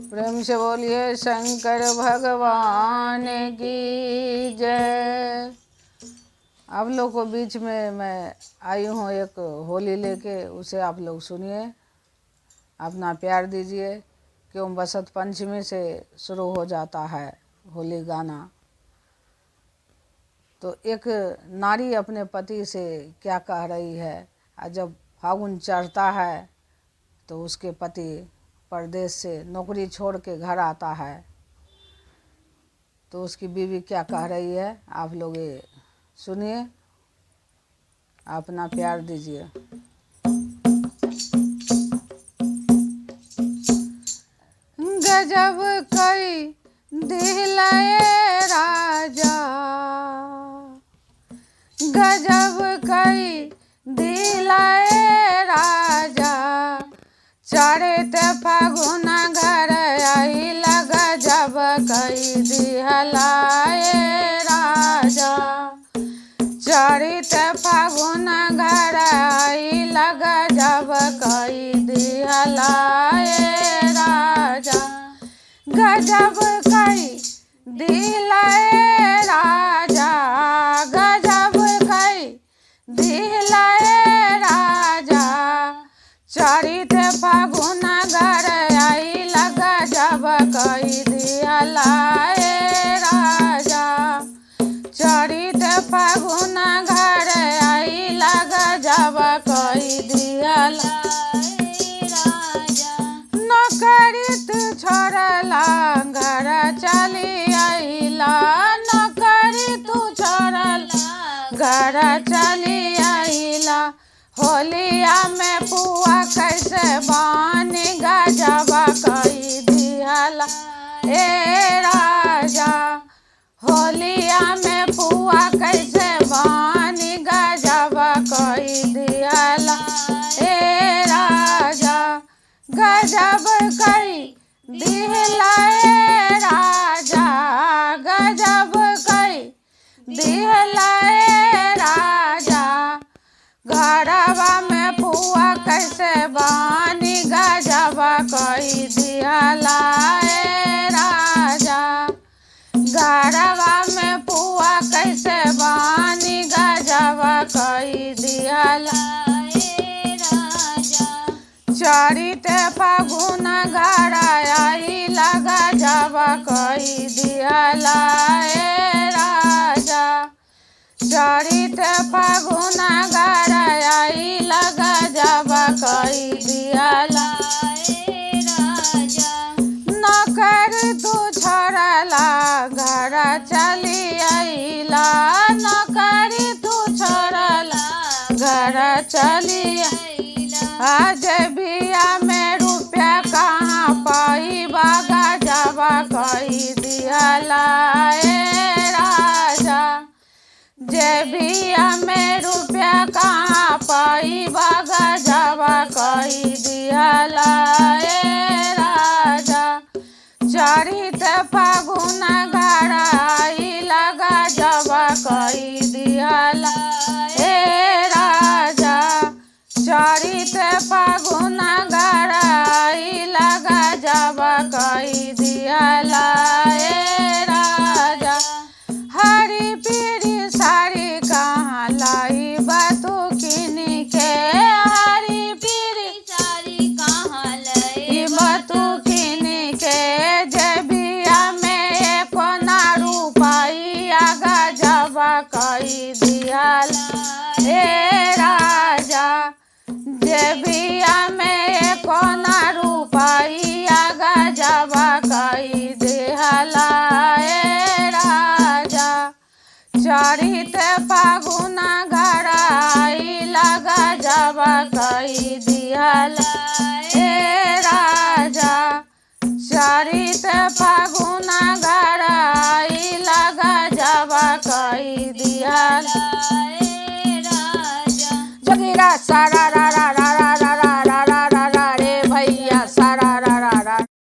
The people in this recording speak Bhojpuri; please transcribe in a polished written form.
प्रेम से बोलिए शंकर भगवान की जय। आप लोग को बीच में मैं आई हूँ एक होली लेके, उसे आप लोग सुनिए, अपना प्यार दीजिए। क्यों बसंत पंचमी से शुरू हो जाता है होली गाना। तो एक नारी अपने पति से क्या कह रही है, और जब फागुन चढ़ता है तो उसके पति परदेश से नौकरी छोड़ के घर आता है तो उसकी बीवी क्या कह रही है, आप लोग ये सुनिए, अपना प्यार दीजिए। गजब कई दिलाए राजा, गजब कई दिलाए राजा, चढ़त फागुन घर आइला, गजब कई दिहलाए राजा, चढ़त फागुन घर आइला, गजब कई दिहलाए राजा, गजब कई दिलाए राजा, गजब कई दिलाए राजा, चढ़त फागुन घर आइला, गजब कई दिहलाए राजा, चढ़त फागुन घर आइला, गजब कई दिहलाए राजा, नौकरी तू छोड़ला घर चली आइला, नौकरी तू छोड़ला घर चली आइला, होलिया में पुआ कैसे बानी, गजब कई दिहला ए राजा, होलिया में पुआ कैसे बानी, गजब कई दिहला ए राजा, गजब कई दिहला ए राजा, गजब कई दिहला ए राजा, घरवा में पुआ कैसे बानी, गजब कई दिहला ए राजा, घरवा में पुआ कैसे बानी, गजब कई दिहला ए राजा, चढ़त फागुन घर आइला, गजब कई दिहला ए राजा, चढ़त फागुन घर आइला, गजब कई दिहला ए राजा, नौकर तू छोड़ला घर चली आइला, नौकरी तू छोड़ला घर चली आइला, आज बिया में रुपया कहाँ पाइबा, गजब कई दिहला ए राजा, जे बिया में रुपया कहाँ पाइबा, गजब कई दिहला ए राजा, चढ़त फागुन घर आइला, गजब कई दिहला ए राजा, चढ़त फागुन घर आइला, गजब कई दिहला ए राजा, हरी पीरी साड़ी कहाँ लाई तू किन के, हरी पीरी साड़ी कहाँ लाई तू किन के, जेबिया में एको ना रुपया, गजब कई दिहला ए राजा, जेबिया में एको ना रुपया, गजब कई दिहला ए राजा, चढ़त फागुन घर आइला, गजब कई दिहला ए राजा, चढ़त फागुन